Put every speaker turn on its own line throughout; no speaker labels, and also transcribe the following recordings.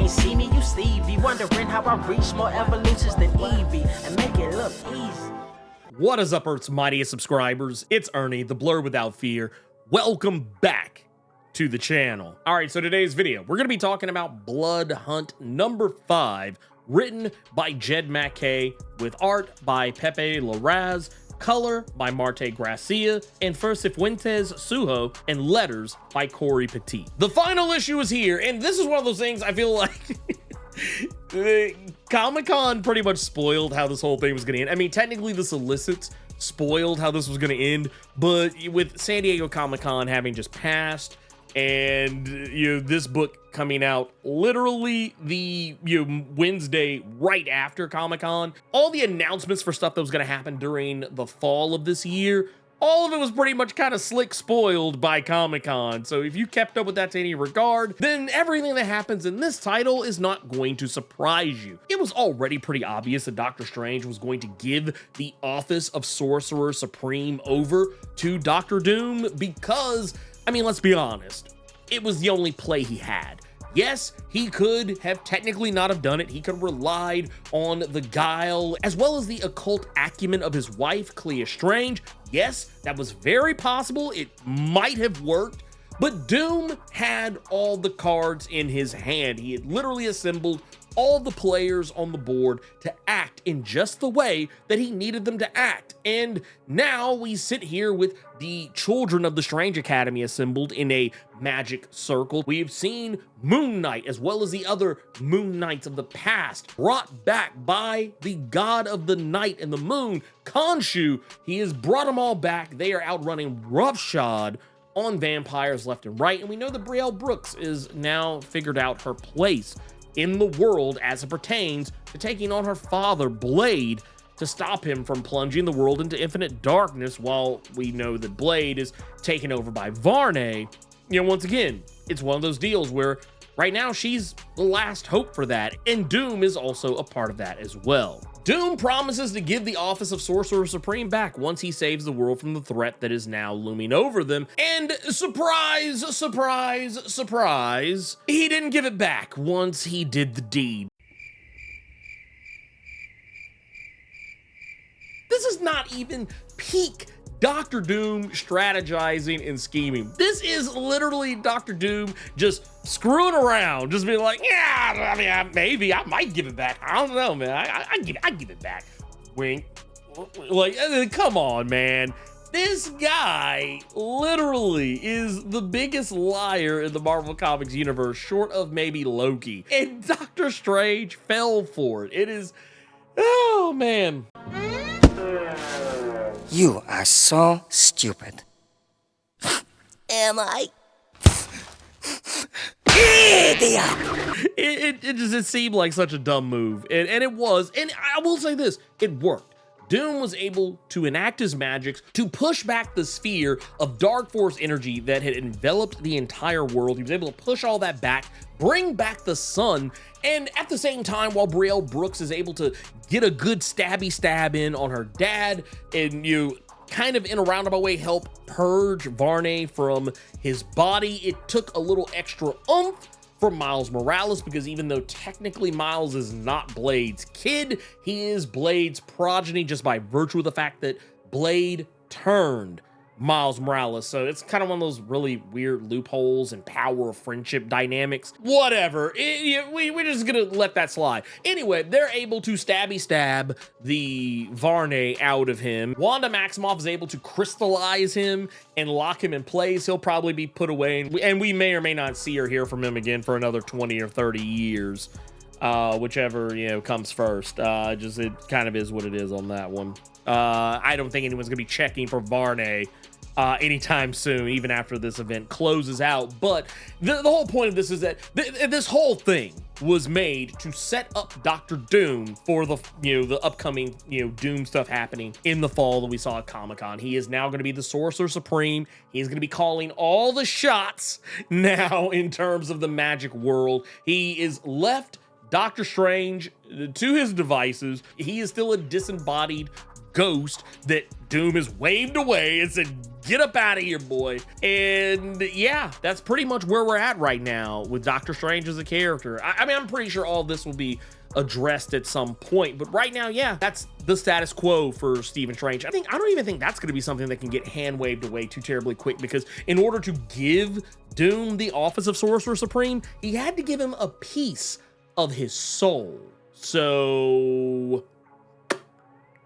ain't see me, you Stevie. Wondering how I reach more evolutions than Eevee and make it look easy.
What is up, Earth's mightiest subscribers? It's Ernie, the Blerd without fear. Welcome back to the channel. All right, so today's video, we're gonna be talking about Blood Hunt number 5, written by Jed MacKay, with art by Pepe Larraz, color by Marte Gracia, and Fuentes Sujo, and letters by Corey Petit. The final issue is here, and this is one of those things I feel like Comic-Con pretty much spoiled how this whole thing was gonna end. I mean, technically the solicits spoiled how this was gonna end, but with San Diego Comic-Con having just passed, and this book coming out literally the Wednesday right after Comic-Con, all the announcements for stuff that was going to happen during the fall of this year, all of it was pretty much kind of slick spoiled by Comic-Con. So if you kept up with that to any regard, then everything that happens in this title is not going to surprise you. It was already pretty obvious that Doctor Strange was going to give the office of Sorcerer Supreme over to Doctor Doom because, I mean, let's be honest, it was the only play he had. Yes, he could have technically not have done it. He could have relied on the guile as well as the occult acumen of his wife, Clea Strange. Yes, that was very possible. It might have worked, but Doom had all the cards in his hand. He had literally assembled all the players on the board to act in just the way that he needed them to act. And now we sit here with the children of the Strange Academy assembled in a magic circle. We've seen Moon Knight as well as the other Moon Knights of the past brought back by the god of the night and the moon, Khonshu. He has brought them all back. They are outrunning roughshod on vampires left and right. And we know that Brielle Brooks is now figured out her place in the world as it pertains to taking on her father, Blade, to stop him from plunging the world into infinite darkness, while we know that Blade is taken over by Varney. Once again, it's one of those deals where right now she's the last hope for that, and Doom is also a part of that as well. Doom promises to give the office of Sorcerer Supreme back once he saves the world from the threat that is now looming over them. And surprise, surprise, surprise, he didn't give it back once he did the deed. This is not even peak Doctor Doom strategizing and scheming. This is literally Doctor Doom just screwing around, just being like, yeah, I mean, maybe I might give it back. I don't know, man. I give it back. Wink. Like, come on, man. This guy literally is the biggest liar in the Marvel Comics universe, short of maybe Loki. And Doctor Strange fell for it. It is, oh man.
You are so stupid.
Am I?
Idiot!
It seemed like such a dumb move, and it was. And I will say this, it worked. Doom was able to enact his magics to push back the sphere of dark force energy that had enveloped the entire world. He was able to push all that back, bring back the sun, and at the same time, while Brielle Brooks is able to get a good stabby stab in on her dad, and kind of in a roundabout way help purge Varney from his body, it took a little extra oomph from Miles Morales, because even though technically Miles is not Blade's kid, he is Blade's progeny just by virtue of the fact that Blade turned Miles Morales. So it's kind of one of those really weird loopholes and power of friendship dynamics. Whatever. We're just gonna let that slide. Anyway, they're able to stabby stab the Varney out of him. Wanda Maximoff is able to crystallize him and lock him in place. He'll probably be put away, and we may or may not see or hear from him again for another 20 or 30 years. Whichever, comes first. It kind of is what it is on that one. I don't think anyone's gonna be checking for Varney anytime soon, even after this event closes out. But the whole point of this is that this whole thing was made to set up Doctor Doom for the upcoming Doom stuff happening in the fall that we saw at Comic-Con. He is now going to be the Sorcerer Supreme. He's going to be calling all the shots now in terms of the magic world. He is left Doctor Strange to his devices. He is still a disembodied ghost that Doom has waved away and said, get up out of here, boy. And yeah, that's pretty much where we're at right now with Doctor Strange as a character. I mean, I'm pretty sure all this will be addressed at some point, but right now, yeah, that's the status quo for Stephen Strange. I don't even think that's going to be something that can get hand waved away too terribly quick, because in order to give Doom the office of Sorcerer Supreme, he had to give him a piece of his soul. So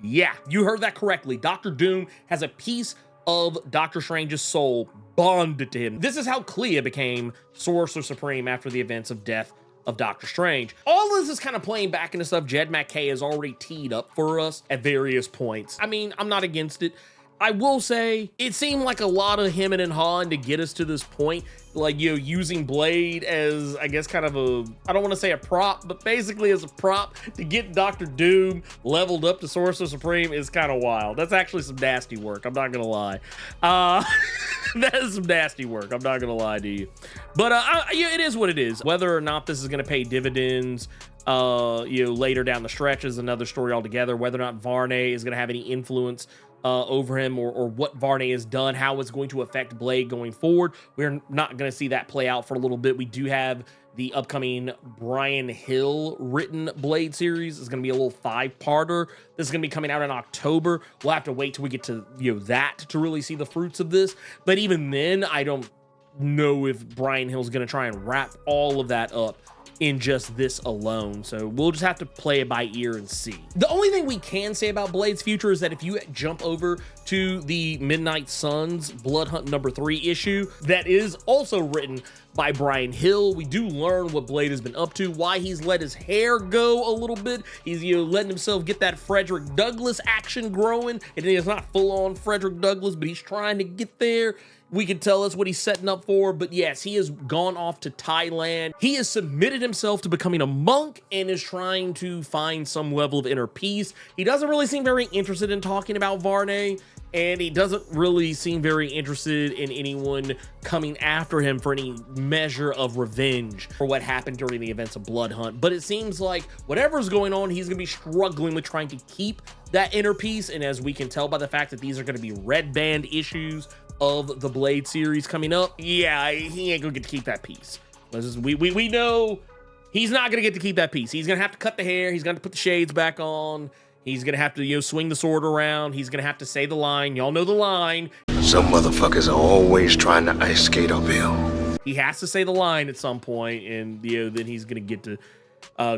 yeah, you heard that correctly. Dr. Doom has a piece of Doctor Strange's soul bonded to him. This is how Clea became Sorcerer Supreme after the events of Death of Doctor Strange. All this is kind of playing back into stuff Jed MacKay has already teed up for us at various points. I mean, I'm not against it. I will say it seemed like a lot of him and Han to get us to this point, like, you know, using Blade as, I guess, kind of a, I don't want to say a prop, but basically as a prop to get Dr. Doom leveled up to Sorcerer Supreme is kind of wild. That's actually some nasty work, I'm not gonna lie. That is some nasty work, I'm not gonna lie to you. But yeah, it is what it is. Whether or not this is gonna pay dividends you know, later down the stretch is another story altogether. Whether or not Varney is gonna have any influence over him, or what Varney has done, how it's going to affect Blade going forward, we're not going to see that play out for a little bit. We do have the upcoming Brian Hill written Blade series. It's going to be a little 5-parter. This is going to be coming out in October. We'll have to wait till we get to, you know, that to really see the fruits of this. But even then, I don't know if Brian Hill's going to try and wrap all of that up in just this alone, so we'll just have to play it by ear and see. The only thing we can say about Blade's future is that if you jump over to the Midnight Suns Blood Hunt #3 issue, that is also written by Brian Hill, we do learn what Blade has been up to, why he's let his hair go a little bit. He's, you know, letting himself get that Frederick Douglass action growing, and it's not full-on Frederick Douglass, but he's trying to get there. We can tell us what he's setting up for, but yes, he has gone off to Thailand. He has submitted himself to becoming a monk and is trying to find some level of inner peace. He doesn't really seem very interested in talking about Varney, and he doesn't really seem very interested in anyone coming after him for any measure of revenge for what happened during the events of Blood Hunt. But it seems like whatever's going on, he's gonna be struggling with trying to keep that inner peace, and as we can tell by the fact that these are gonna be red band issues of the Blade series coming up, yeah, he ain't gonna get to keep that piece. We know he's not gonna get to keep that piece. He's gonna have to cut the hair, he's gonna put the shades back on, he's gonna have to, you know, swing the sword around, he's gonna have to say the line. Y'all know the line.
Some motherfuckers are always trying to ice skate uphill.
He has to say the line at some point, and, you know, then he's gonna get to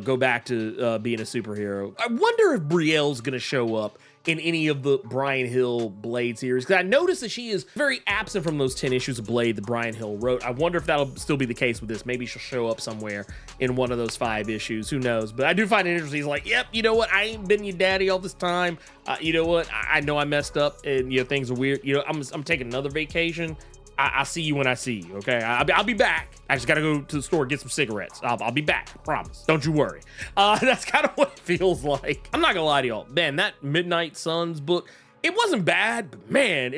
go back to being a superhero. I wonder if Brielle's gonna show up in any of the Brian Hill Blade series, because I noticed that she is very absent from those 10 issues of Blade that Brian Hill wrote. I wonder if that'll still be the case with this. Maybe she'll show up somewhere in one of those 5 issues. Who knows? But I do find it interesting. He's like, yep, you know what? I ain't been your daddy all this time. You know what? I know I messed up, and, you know, things are weird. You know, I'm taking another vacation. I'll see you when I see you, okay? I'll be back. I just gotta go to the store, get some cigarettes. I'll be back, I promise. Don't you worry. That's kind of what it feels like. I'm not gonna lie to y'all. Man, that Midnight Suns book, it wasn't bad, but man,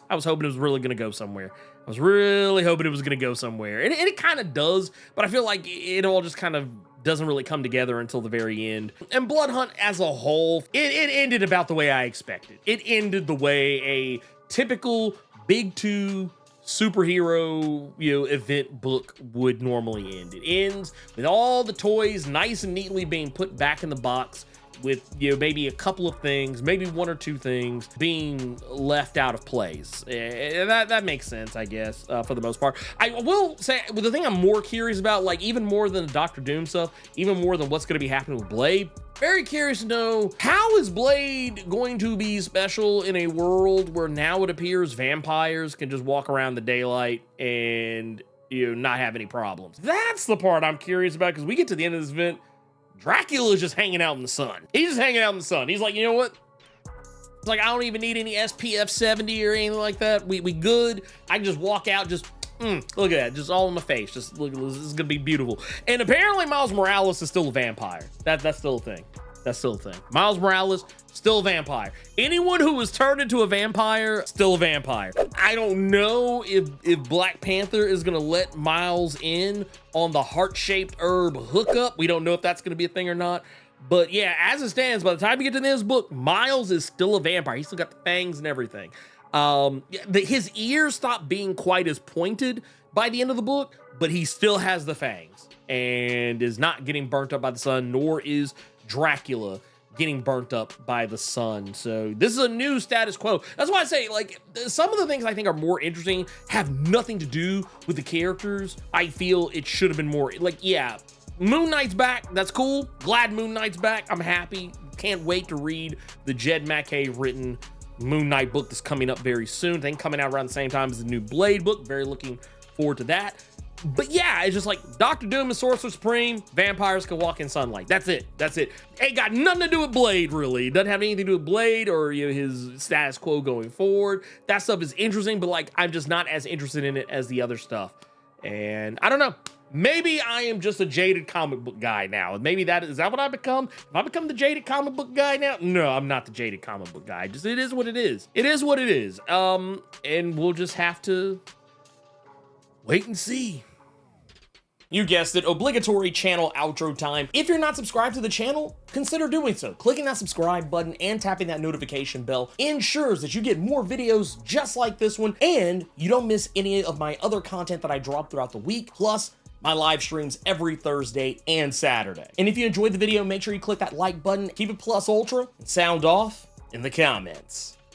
I was hoping it was really gonna go somewhere. I was really hoping it was gonna go somewhere. And it kind of does, but I feel like it all just kind of doesn't really come together until the very end. And Blood Hunt as a whole, it ended about the way I expected. It ended the way a typical Big 2 superhero, you know, event book would normally end. It ends with all the toys nice and neatly being put back in the box, with, you know, maybe a couple of things, maybe 1 or 2 things being left out of place. That makes sense, I guess, for the most part. I will say, the thing I'm more curious about, like, even more than the Doctor Doom stuff, even more than what's going to be happening with Blade, very curious to know, how is Blade going to be special in a world where now it appears vampires can just walk around the daylight and, you know, not have any problems? That's the part I'm curious about, because we get to the end of this event, Dracula's just hanging out in the sun. He's just hanging out in the sun. He's like, you know what? It's like, I don't even need any SPF 70 or anything like that. We good. I can just walk out, just look at that, just all in my face. Just look, this is gonna be beautiful. And apparently Miles Morales is still a vampire. That's still a thing. That's still a thing. Miles Morales, still a vampire. Anyone who was turned into a vampire, still a vampire. I don't know if Black Panther is gonna let Miles in on the heart-shaped herb hookup. We don't know if that's gonna be a thing or not. But yeah, as it stands, by the time you get to this book, Miles is still a vampire. He's still got the fangs and everything. His ears stop being quite as pointed by the end of the book, but he still has the fangs and is not getting burnt up by the sun, nor is Dracula getting burnt up by the sun. So this is a new status quo. That's why I say, like, some of the things I think are more interesting have nothing to do with the characters. I feel it should have been more, like, yeah, Moon Knight's back. That's cool. Glad Moon Knight's back. I'm happy. Can't wait to read the Jed MacKay written Moon Knight book that's coming up very soon. I think coming out around the same time as the new Blade book. Very looking forward to that. But yeah, it's just like Doctor Doom and Sorcerer Supreme, vampires can walk in sunlight. That's it. That's it. Ain't got nothing to do with Blade, really. Doesn't have anything to do with Blade or, you know, his status quo going forward. That stuff is interesting, but like, I'm just not as interested in it as the other stuff. And I don't know. Maybe I am just a jaded comic book guy now. Maybe is that what I become? Have I become the jaded comic book guy now? No, I'm not the jaded comic book guy. Just, it is what it is. It is what it is. And we'll just have to wait and see. You guessed it, obligatory channel outro time. If you're not subscribed to the channel, consider doing so. Clicking that subscribe button and tapping that notification bell ensures that you get more videos just like this one, and you don't miss any of my other content that I drop throughout the week, plus my live streams every Thursday and Saturday. And if you enjoyed the video, make sure you click that like button, keep it plus ultra, and sound off in the comments.